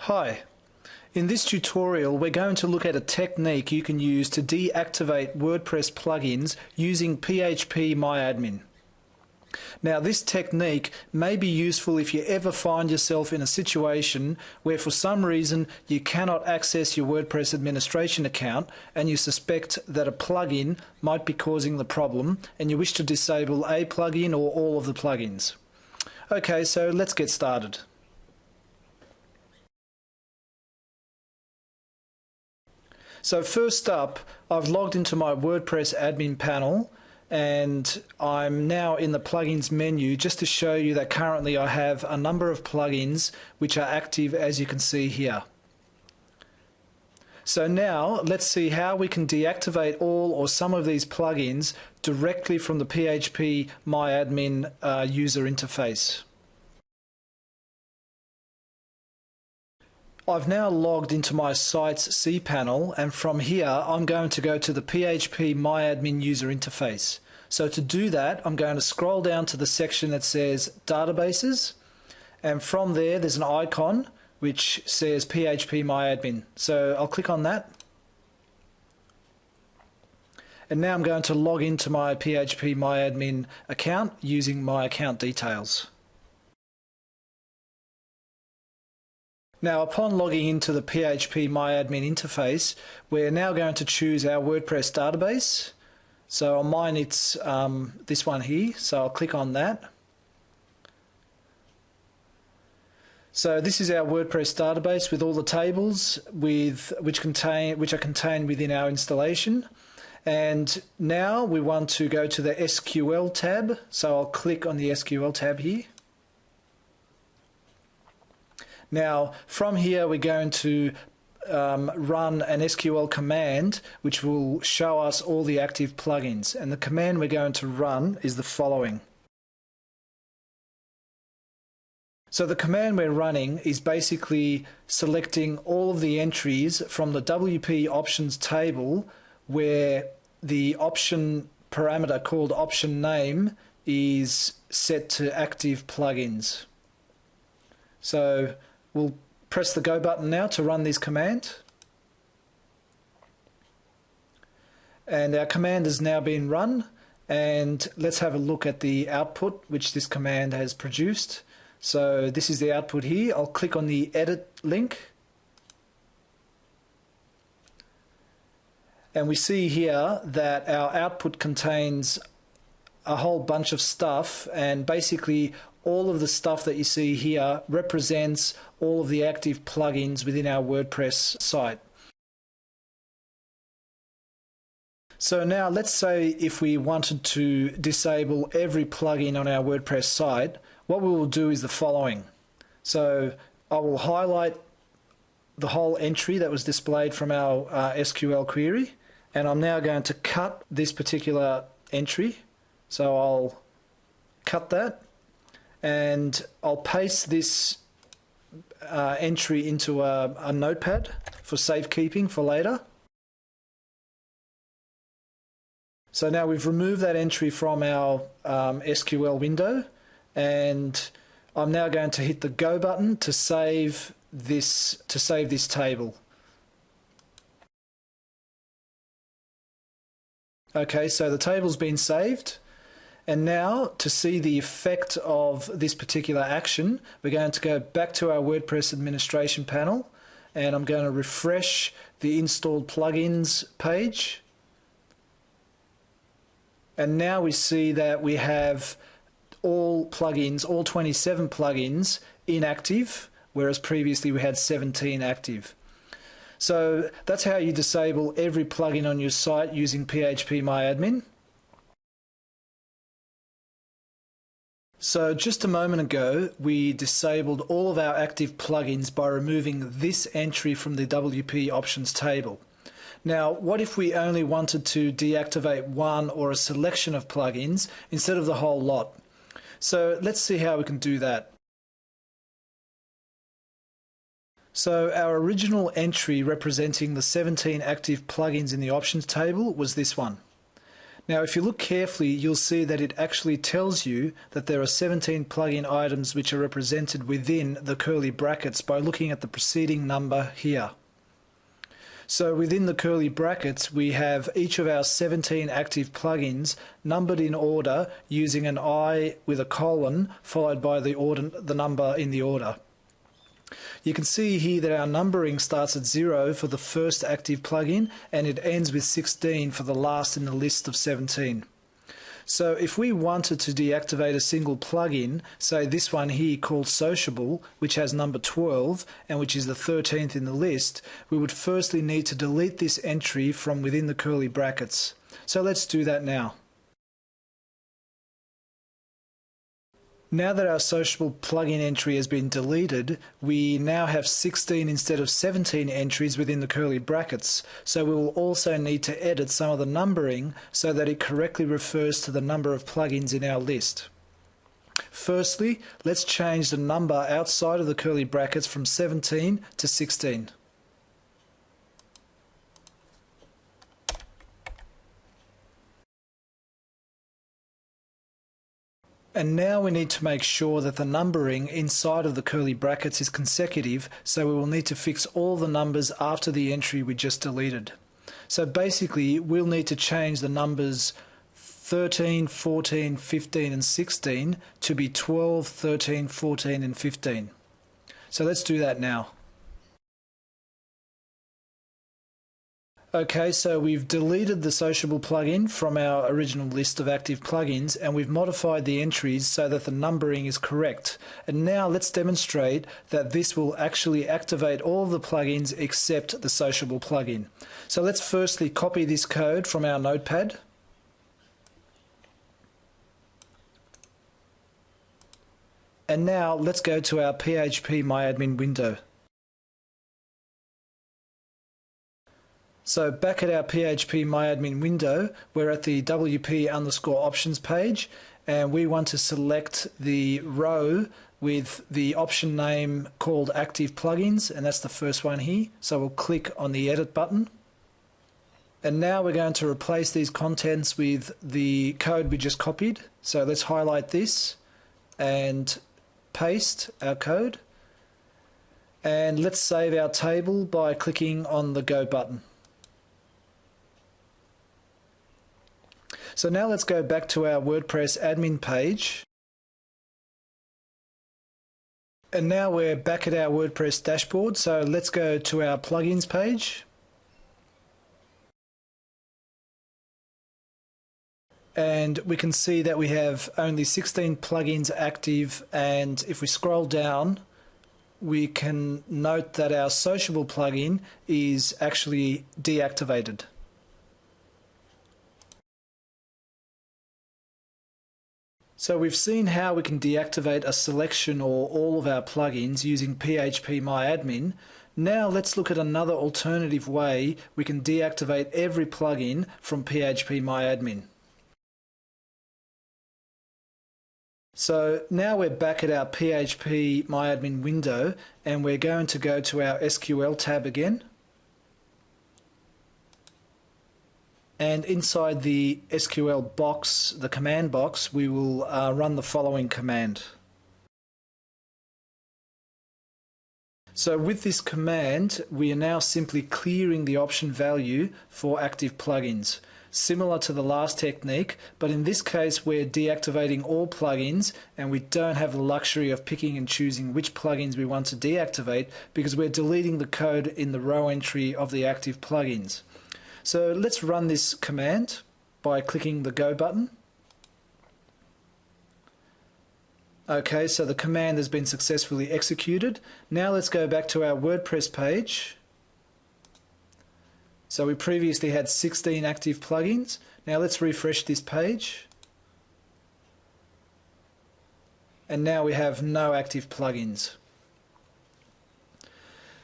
Hi, in this tutorial we're going to look at a technique you can use to deactivate WordPress plugins using PHP Now this technique may be useful if you ever find yourself in a situation where for some reason you cannot access your WordPress administration account and you suspect that a plugin might be causing the problem and you wish to disable a plugin or all of the plugins. Okay, so let's get started. So first up, I've logged into my WordPress admin panel and I'm now in the plugins menu just to show you that currently I have a number of plugins which are active, as you can see here. So now let's see how we can deactivate all or some of these plugins directly from the PHP MyAdmin user interface. I've now logged into my site's cPanel, and from here I'm going to go to the PHP MyAdmin user interface. So to do that, I'm going to scroll down to the section that says Databases, and from there's an icon which says PHP MyAdmin. So I'll click on that. And now I'm going to log into my PHP MyAdmin account using my account details. Now, upon logging into the PHP MyAdmin interface, we're now going to choose our WordPress database. So on mine, it's this one here, so I'll click on that. So this is our WordPress database with all the tables which are contained within our installation. And now we want to go to the SQL tab, so I'll click on the SQL tab here. Now, from here we're going to run an SQL command which will show us all the active plugins, and the command we're going to run is the following. So the command we're running is basically selecting all of the entries from the WP options table where the option parameter called option name is set to active plugins. So we'll press the go button now to run this command. And our command has now been run, and let's have a look at the output which this command has produced. So this is the output here. I'll click on the edit link. And we see here that our output contains a whole bunch of stuff, and basically all of the stuff that you see here represents all of the active plugins within our WordPress site. So now let's say if we wanted to disable every plugin on our WordPress site, what we will do is the following. So I will highlight the whole entry that was displayed from our SQL query, and I'm now going to cut this particular entry. So I'll cut that, and I'll paste this entry into a notepad for safekeeping for later. So now we've removed that entry from our SQL window, and I'm now going to hit the go button to save this table. Okay, so the table's been saved. And now, to see the effect of this particular action, we're going to go back to our WordPress administration panel, and I'm going to refresh the installed plugins page. And now we see that we have all plugins, all 27 plugins inactive, whereas previously we had 17 active. So that's how you disable every plugin on your site using PHP MyAdmin. So just a moment ago, we disabled all of our active plugins by removing this entry from the WP options table. Now, what if we only wanted to deactivate one or a selection of plugins instead of the whole lot? So let's see how we can do that. So our original entry representing the 17 active plugins in the options table was this one. Now, if you look carefully, you'll see that it actually tells you that there are 17 plugin items which are represented within the curly brackets by looking at the preceding number here. So within the curly brackets, we have each of our 17 active plugins numbered in order using an I with a colon followed by the number in the order. You can see here that our numbering starts at 0 for the first active plugin and it ends with 16 for the last in the list of 17. So if we wanted to deactivate a single plugin, say this one here called Sociable, which has number 12 and which is the 13th in the list, we would firstly need to delete this entry from within the curly brackets. So let's do that now. Now that our Sociable plugin entry has been deleted, we now have 16 instead of 17 entries within the curly brackets, so we will also need to edit some of the numbering so that it correctly refers to the number of plugins in our list. Firstly, let's change the number outside of the curly brackets from 17 to 16. And now we need to make sure that the numbering inside of the curly brackets is consecutive, so we will need to fix all the numbers after the entry we just deleted. So basically, we'll need to change the numbers 13, 14, 15 and 16 to be 12, 13, 14 and 15. So let's do that now. Okay, so we've deleted the Sociable plugin from our original list of active plugins and we've modified the entries so that the numbering is correct. And now let's demonstrate that this will actually activate all of the plugins except the Sociable plugin. So let's firstly copy this code from our notepad. And now let's go to our PHP MyAdmin window. So back at our PHP MyAdmin window, we're at the WP_options page and we want to select the row with the option name called Active Plugins, and that's the first one here. So we'll click on the Edit button. And now we're going to replace these contents with the code we just copied. So let's highlight this and paste our code. And let's save our table by clicking on the Go button. So now let's go back to our WordPress admin page. And now we're back at our WordPress dashboard. So let's go to our plugins page. And we can see that we have only 16 plugins active, and if we scroll down, we can note that our Sociable plugin is actually deactivated. So we've seen how we can deactivate a selection or all of our plugins using PHP MyAdmin. Now let's look at another alternative way we can deactivate every plugin from PHP MyAdmin. So now we're back at our PHP MyAdmin window and we're going to go to our SQL tab again. And inside the SQL box, the command box, we will run the following command. So with this command, we are now simply clearing the option value for active plugins. Similar to the last technique, but in this case we're deactivating all plugins and we don't have the luxury of picking and choosing which plugins we want to deactivate because we're deleting the code in the row entry of the active plugins. So let's run this command by clicking the Go button. Okay, so the command has been successfully executed. Now let's go back to our WordPress page. So we previously had 16 active plugins. Now let's refresh this page. And now we have no active plugins.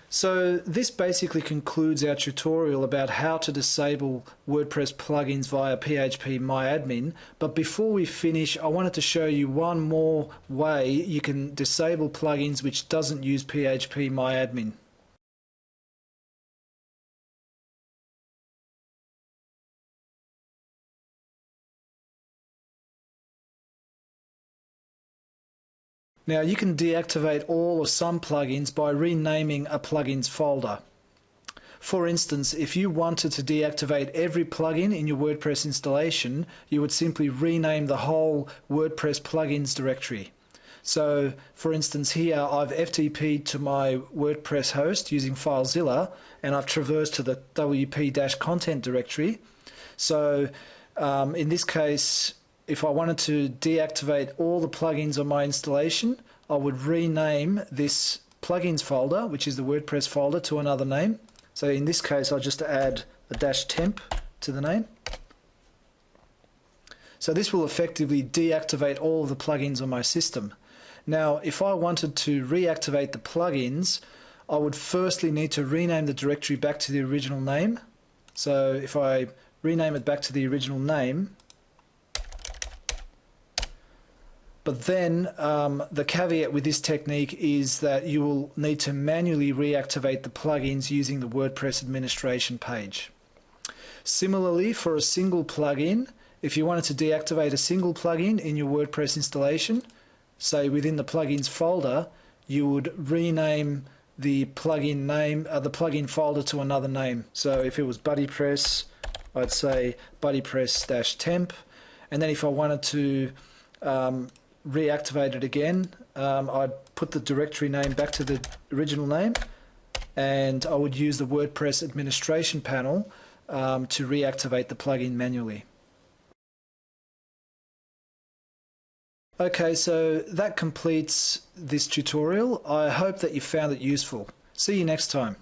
So this basically concludes our tutorial about how to disable WordPress plugins via PHP MyAdmin. But before we finish, I wanted to show you one more way you can disable plugins which doesn't use PHP MyAdmin. Now you can deactivate all or some plugins by renaming a plugins folder. For instance, if you wanted to deactivate every plugin in your WordPress installation, you would simply rename the whole WordPress plugins directory. So, for instance, here I've FTP'd to my WordPress host using FileZilla, and I've traversed to the WP-content directory. So, in this case, if I wanted to deactivate all the plugins on my installation, I would rename this plugins folder, which is the WordPress folder, to another name. So in this case, I'll just add a -temp to the name. So this will effectively deactivate all of the plugins on my system. Now, if I wanted to reactivate the plugins, I would firstly need to rename the directory back to the original name. So if I rename it back to the original name, but then the caveat with this technique is that you will need to manually reactivate the plugins using the WordPress administration page. Similarly, for a single plugin, if you wanted to deactivate a single plugin in your WordPress installation, say within the plugins folder, you would rename the plugin name, the plugin folder to another name. So if it was BuddyPress, I'd say BuddyPress-temp, and then if I wanted to reactivate it again, I'd put the directory name back to the original name, and I would use the WordPress administration panel to reactivate the plugin manually. Okay, so that completes this tutorial. I hope that you found it useful. See you next time.